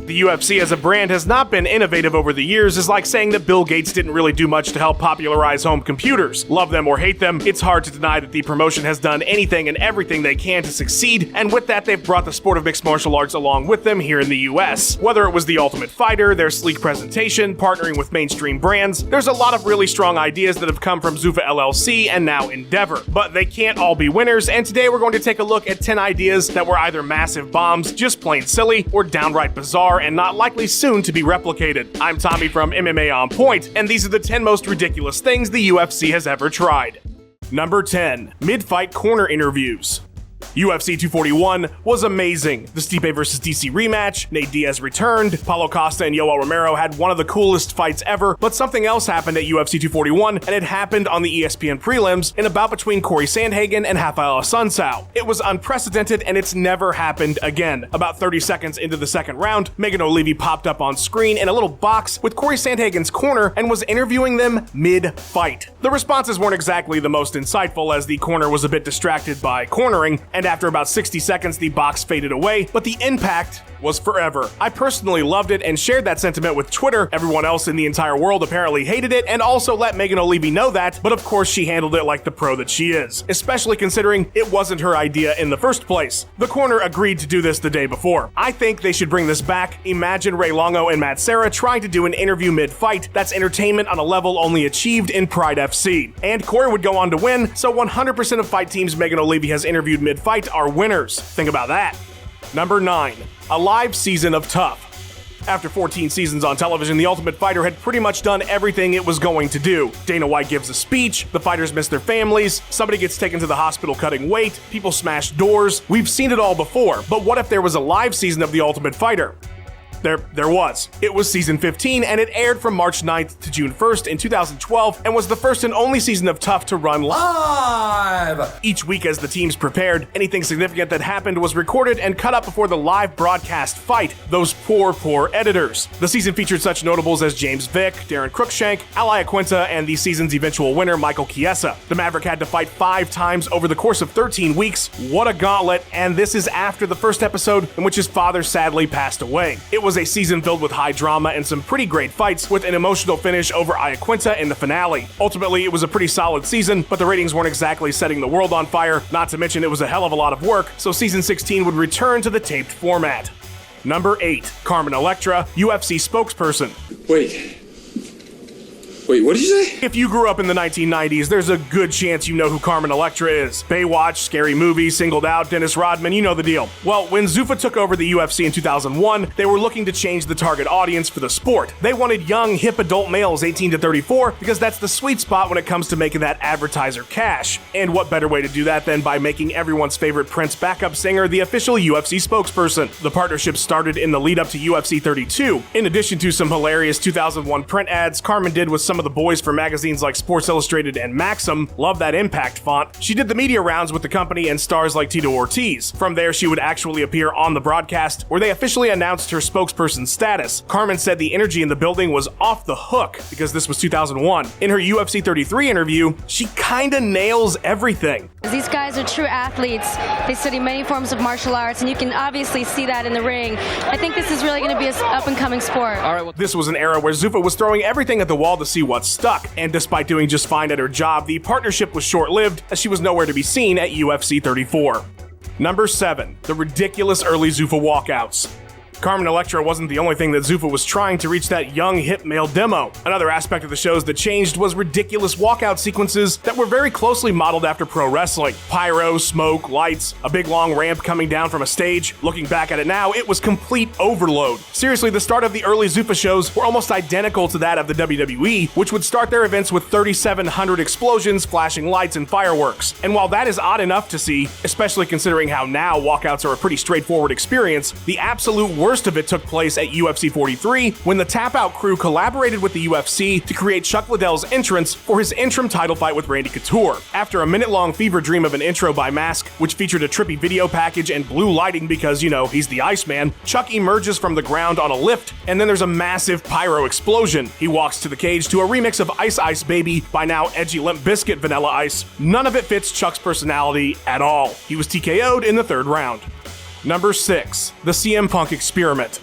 The UFC as a brand has not been innovative over the years is like saying that Bill Gates didn't really do much to help popularize home computers. Love them or hate them, it's hard to deny that the promotion has done anything and everything they can to succeed, and with that they've brought the sport of mixed martial arts along with them here in the US. Whether it was The Ultimate Fighter, their sleek presentation, partnering with mainstream brands, there's a lot of really strong ideas that have come from Zuffa LLC and now Endeavor. But they can't all be winners, and today we're going to take a look at 10 ideas that were either massive bombs, just plain silly, or downright bizarre and not likely soon to be replicated. I'm Tommy from MMA On Point, and these are the 10 most ridiculous things the UFC has ever tried. Number 10. Mid-fight corner interviews. UFC 241 was amazing. The Stipe vs. DC rematch, Nate Diaz returned, Paulo Costa and Yoel Romero had one of the coolest fights ever, but something else happened at UFC 241, and it happened on the ESPN prelims in a bout between Corey Sandhagen and Rafael Assunção. It was unprecedented, and it's never happened again. About 30 seconds into the second round, Megan O'Leary popped up on screen in a little box with Corey Sandhagen's corner and was interviewing them mid-fight. The responses weren't exactly the most insightful, as the corner was a bit distracted by cornering, and after about 60 seconds the box faded away, but the impact was forever. I personally loved it and shared that sentiment with Twitter. Everyone else in the entire world apparently hated it and also let Megan O'Leary know that, but of course she handled it like the pro that she is, especially considering it wasn't her idea in the first place. The corner agreed to do this the day before. I think they should bring this back. Imagine Ray Longo and Matt Serra trying to do an interview mid-fight. That's entertainment on a level only achieved in Pride FC. And Corey would go on to win, so 100% of fight teams Megan O'Leary has interviewed mid-fight are winners. Think about that. Number 9. A live season of Tough. After 14 seasons on television, The Ultimate Fighter had pretty much done everything it was going to do. Dana White gives a speech, the fighters miss their families, somebody gets taken to the hospital cutting weight, people smash doors. We've seen it all before, but what if there was a live season of The Ultimate Fighter? There was. It was season 15, and it aired from March 9th to June 1st in 2012, and was the first and only season of Tough to run live. Each week as the teams prepared, anything significant that happened was recorded and cut up before the live broadcast fight. Those poor editors. The season featured such notables as James Vick, Darren Cruikshank, Ali Aquinta, and the season's eventual winner, Michael Chiesa. The Maverick had to fight 5 times over the course of 13 weeks. What a gauntlet, and this is after the first episode in which his father sadly passed away. It was a season filled with high drama and some pretty great fights, with an emotional finish over Iaquinta in the finale. Ultimately, it was a pretty solid season, but the ratings weren't exactly setting the world on fire, not to mention it was a hell of a lot of work, so season 16 would return to the taped format. Number 8. Carmen Electra, UFC spokesperson. Wait, what did you say? If you grew up in the 1990s, there's a good chance you know who Carmen Electra is. Baywatch, Scary Movie, Singled Out, Dennis Rodman, you know the deal. Well, when Zuffa took over the UFC in 2001, they were looking to change the target audience for the sport. They wanted young, hip adult males 18 to 34 because that's the sweet spot when it comes to making that advertiser cash. And what better way to do that than by making everyone's favorite Prince backup singer the official UFC spokesperson. The partnership started in the lead up to UFC 32. In addition to some hilarious 2001 print ads Carmen did with some of the boys for magazines like Sports Illustrated and Maxim, love that impact font, she did the media rounds with the company and stars like Tito Ortiz. From there, she would actually appear on the broadcast, where they officially announced her spokesperson status. Carmen said the energy in the building was off the hook, because this was 2001. In her UFC 33 interview, she kinda nails everything. These guys are true athletes. They study many forms of martial arts, and you can obviously see that in the ring. I think this is really going to be an up-and-coming sport. This was an era where Zuffa was throwing everything at the wall to see what stuck, and despite doing just fine at her job, the partnership was short-lived, as she was nowhere to be seen at UFC 34. Number 7. The ridiculous early Zuffa walkouts. Carmen Electra wasn't the only thing that Zuffa was trying to reach that young, hip male demo. Another aspect of the shows that changed was ridiculous walkout sequences that were very closely modeled after pro wrestling. Pyro, smoke, lights, a big long ramp coming down from a stage. Looking back at it now, it was complete overload. Seriously, the start of the early Zuffa shows were almost identical to that of the WWE, which would start their events with 3,700 explosions, flashing lights, and fireworks. And while that is odd enough to see, especially considering how now walkouts are a pretty straightforward experience, the absolute worst of it took place at UFC 43 when the Tap Out crew collaborated with the UFC to create Chuck Liddell's entrance for his interim title fight with Randy Couture. After a minute-long fever dream of an intro by Mask, which featured a trippy video package and blue lighting because, you know, he's the Iceman, Chuck emerges from the ground on a lift, and then there's a massive pyro explosion. He walks to the cage to a remix of Ice Ice Baby by now edgy Limp Bizkit Vanilla Ice. None of it fits Chuck's personality at all. He was TKO'd in the 3rd round. Number 6. The CM Punk Experiment.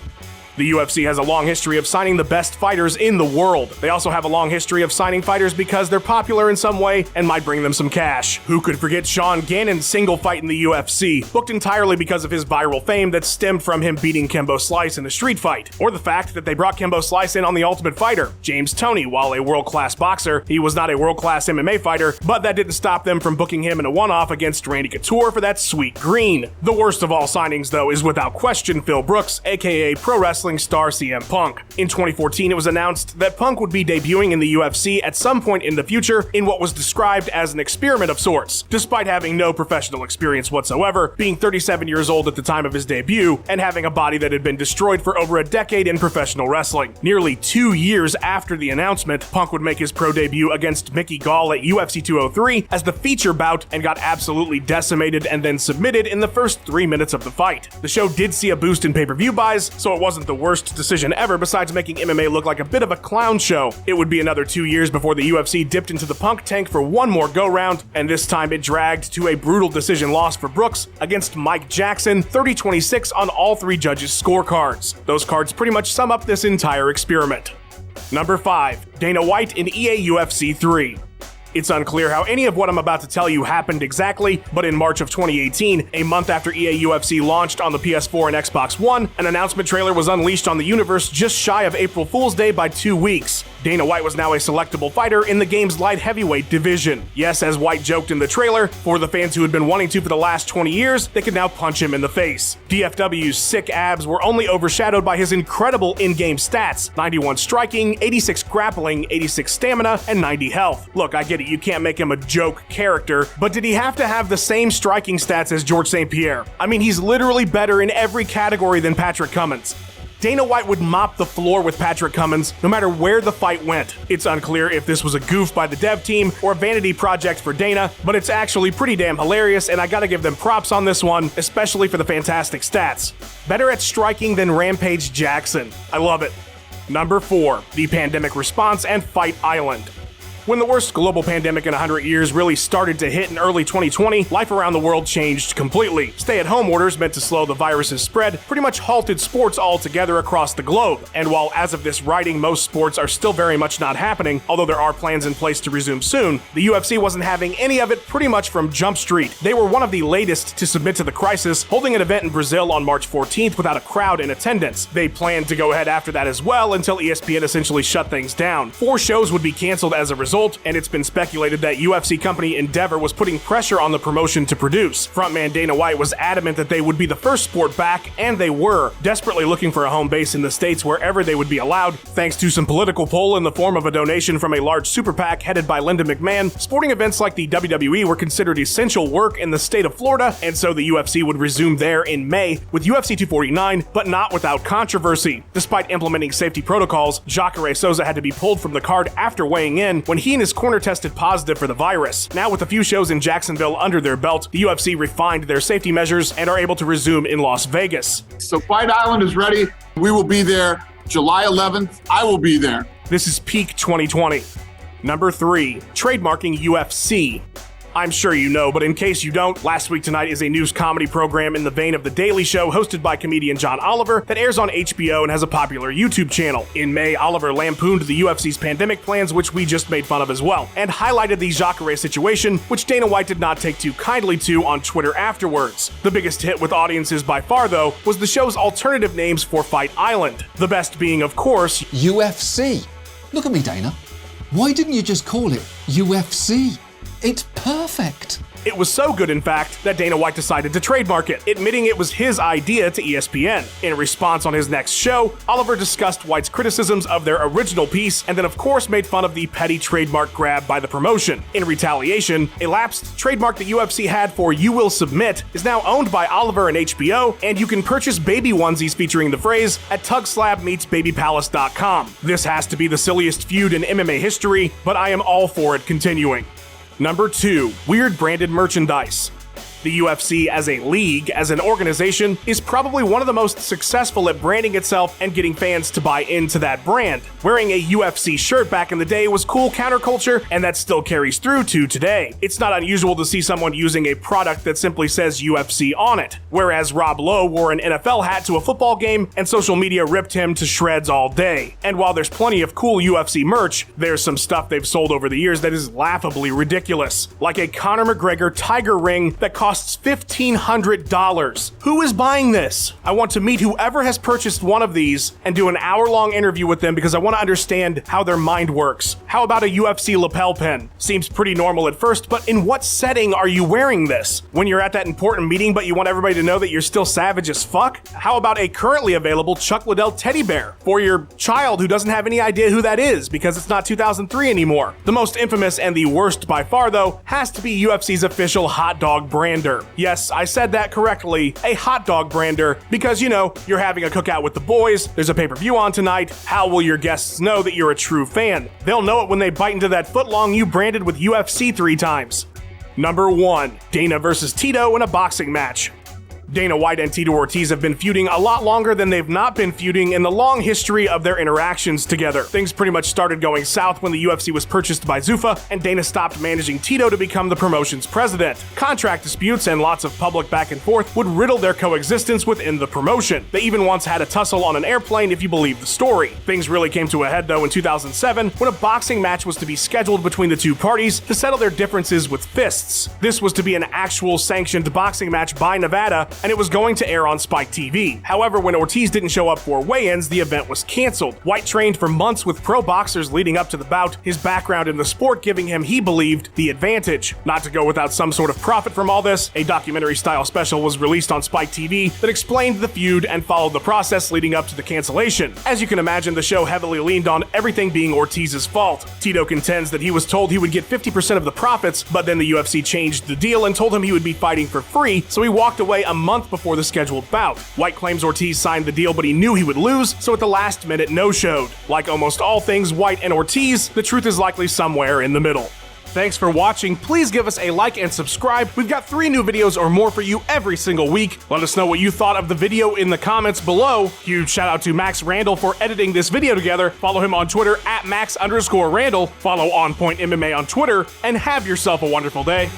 The The UFC has a long history of signing the best fighters in the world. They also have a long history of signing fighters because they're popular in some way and might bring them some cash. Who could forget Sean Gannon's single fight in the UFC, booked entirely because of his viral fame that stemmed from him beating Kimbo Slice in a street fight, or the fact that they brought Kimbo Slice in on The Ultimate Fighter. James Toney, while a world-class boxer, he was not a world-class MMA fighter, but that didn't stop them from booking him in a one-off against Randy Couture for that sweet green. The worst of all signings, though, is without question Phil Brooks, aka pro wrestling star CM Punk. In 2014, it was announced that Punk would be debuting in the UFC at some point in the future in what was described as an experiment of sorts, despite having no professional experience whatsoever, being 37 years old at the time of his debut, and having a body that had been destroyed for over a decade in professional wrestling. Nearly 2 years after the announcement, Punk would make his pro debut against Mickey Gall at UFC 203 as the feature bout and got absolutely decimated and then submitted in the first 3 minutes of the fight. The show did see a boost in pay-per-view buys, so it wasn't the worst decision ever besides making MMA look like a bit of a clown show. It would be another 2 years before the UFC dipped into the Punk tank for one more go-round, and this time it dragged to a brutal decision loss for Brooks against Mike Jackson, 30-26 on all 3 judges' scorecards. Those cards pretty much sum up this entire experiment. Number 5. Dana White in EA UFC 3. It's unclear how any of what I'm about to tell you happened exactly, but in March of 2018, a month after EA UFC launched on the PS4 and Xbox One, an announcement trailer was unleashed on the universe just shy of April Fool's Day by 2 weeks. Dana White was now a selectable fighter in the game's light heavyweight division. Yes, as White joked in the trailer, for the fans who had been wanting to for the last 20 years, they could now punch him in the face. DFW's sick abs were only overshadowed by his incredible in-game stats: 91 striking, 86 grappling, 86 stamina, and 90 health. Look, I get it, you can't make him a joke character, but did he have to have the same striking stats as George St. Pierre? I mean, he's literally better in every category than Patrick Cummins. Dana White would mop the floor with Patrick Cummins no matter where the fight went. It's unclear if this was a goof by the dev team or a vanity project for Dana, but it's actually pretty damn hilarious, and I gotta give them props on this one, especially for the fantastic stats. Better at striking than Rampage Jackson. I love it. Number 4. The pandemic response and Fight Island. When the worst global pandemic in 100 years really started to hit in early 2020, life around the world changed completely. Stay-at-home orders meant to slow the virus's spread pretty much halted sports altogether across the globe. And while as of this writing, most sports are still very much not happening, although there are plans in place to resume soon, the UFC wasn't having any of it pretty much from Jump Street. They were one of the latest to submit to the crisis, holding an event in Brazil on March 14th without a crowd in attendance. They planned to go ahead after that as well until ESPN essentially shut things down. 4 shows would be canceled as a result, and it's been speculated that UFC company Endeavor was putting pressure on the promotion to produce. Frontman Dana White was adamant that they would be the first sport back, and they were, desperately looking for a home base in the States wherever they would be allowed. Thanks to some political pull in the form of a donation from a large super PAC headed by Linda McMahon, sporting events like the WWE were considered essential work in the state of Florida, and so the UFC would resume there in May with UFC 249, but not without controversy. Despite implementing safety protocols, Jacare Souza had to be pulled from the card after weighing in when he and his corner tested positive for the virus. Now, with a few shows in Jacksonville under their belt, the UFC refined their safety measures and are able to resume in Las Vegas. So Fight Island is ready. We will be there July 11th. I will be there. This is peak 2020. Number 3, trademarking UFC. I'm sure you know, but in case you don't, Last Week Tonight is a news comedy program in the vein of The Daily Show hosted by comedian John Oliver that airs on HBO and has a popular YouTube channel. In May, Oliver lampooned the UFC's pandemic plans, which we just made fun of as well, and highlighted the Jacare situation, which Dana White did not take too kindly to on Twitter afterwards. The biggest hit with audiences by far, though, was the show's alternative names for Fight Island, the best being, of course, UFC. Look at me, Dana. Why didn't you just call it UFC? It's perfect. It was so good, in fact, that Dana White decided to trademark it, admitting it was his idea to ESPN. In response on his next show, Oliver discussed White's criticisms of their original piece and then of course made fun of the petty trademark grab by the promotion. In retaliation, a lapsed trademark the UFC had for "You Will Submit" is now owned by Oliver and HBO, and you can purchase baby onesies featuring the phrase at tugslabmeetsbabypalace.com. This has to be the silliest feud in MMA history, but I am all for it continuing. Number 2, weird branded merchandise. The UFC as a league, as an organization, is probably one of the most successful at branding itself and getting fans to buy into that brand. Wearing a UFC shirt back in the day was cool counterculture, and that still carries through to today. It's not unusual to see someone using a product that simply says UFC on it, whereas Rob Lowe wore an NFL hat to a football game and social media ripped him to shreds all day. And while there's plenty of cool UFC merch, there's some stuff they've sold over the years that is laughably ridiculous, like a Conor McGregor tiger ring that costs $1,500. Who is buying this? I want to meet whoever has purchased one of these and do an hour-long interview with them because I want to understand how their mind works. How about a UFC lapel pin? Seems pretty normal at first, but in what setting are you wearing this? When you're at that important meeting but you want everybody to know that you're still savage as fuck? How about a currently available Chuck Liddell teddy bear for your child who doesn't have any idea who that is because it's not 2003 anymore? The most infamous and the worst by far, though, has to be UFC's official hot dog brander. Yes, I said that correctly, a hot dog brander, because you know, you're having a cookout with the boys, there's a pay-per-view on tonight. How will your guests know that you're a true fan? They'll know it when they bite into that footlong you branded with UFC 3 times. Number 1. Dana versus Tito in a boxing match. Dana White and Tito Ortiz have been feuding a lot longer than they've not been feuding in the long history of their interactions together. Things pretty much started going south when the UFC was purchased by Zuffa and Dana stopped managing Tito to become the promotion's president. Contract disputes and lots of public back and forth would riddle their coexistence within the promotion. They even once had a tussle on an airplane if you believe the story. Things really came to a head though in 2007 when a boxing match was to be scheduled between the two parties to settle their differences with fists. This was to be an actual sanctioned boxing match by Nevada, and it was going to air on Spike TV. However, when Ortiz didn't show up for weigh-ins, the event was canceled. White trained for months with pro boxers leading up to the bout, his background in the sport giving him, he believed, the advantage. Not to go without some sort of profit from all this, a documentary-style special was released on Spike TV that explained the feud and followed the process leading up to the cancellation. As you can imagine, the show heavily leaned on everything being Ortiz's fault. Tito contends that he was told he would get 50% of the profits, but then the UFC changed the deal and told him he would be fighting for free, so he walked away a month before the scheduled bout. White claims Ortiz signed the deal, but he knew he would lose, so at the last minute no-showed. Like almost all things White and Ortiz, the truth is likely somewhere in the middle. Thanks for watching. Please give us a like and subscribe. We've got 3 new videos or more for you every single week. Let us know what you thought of the video in the comments below. Huge shout out to Max Randall for editing this video together. Follow him on Twitter at Max_Randall. Follow On Point MMA on Twitter, and have yourself a wonderful day.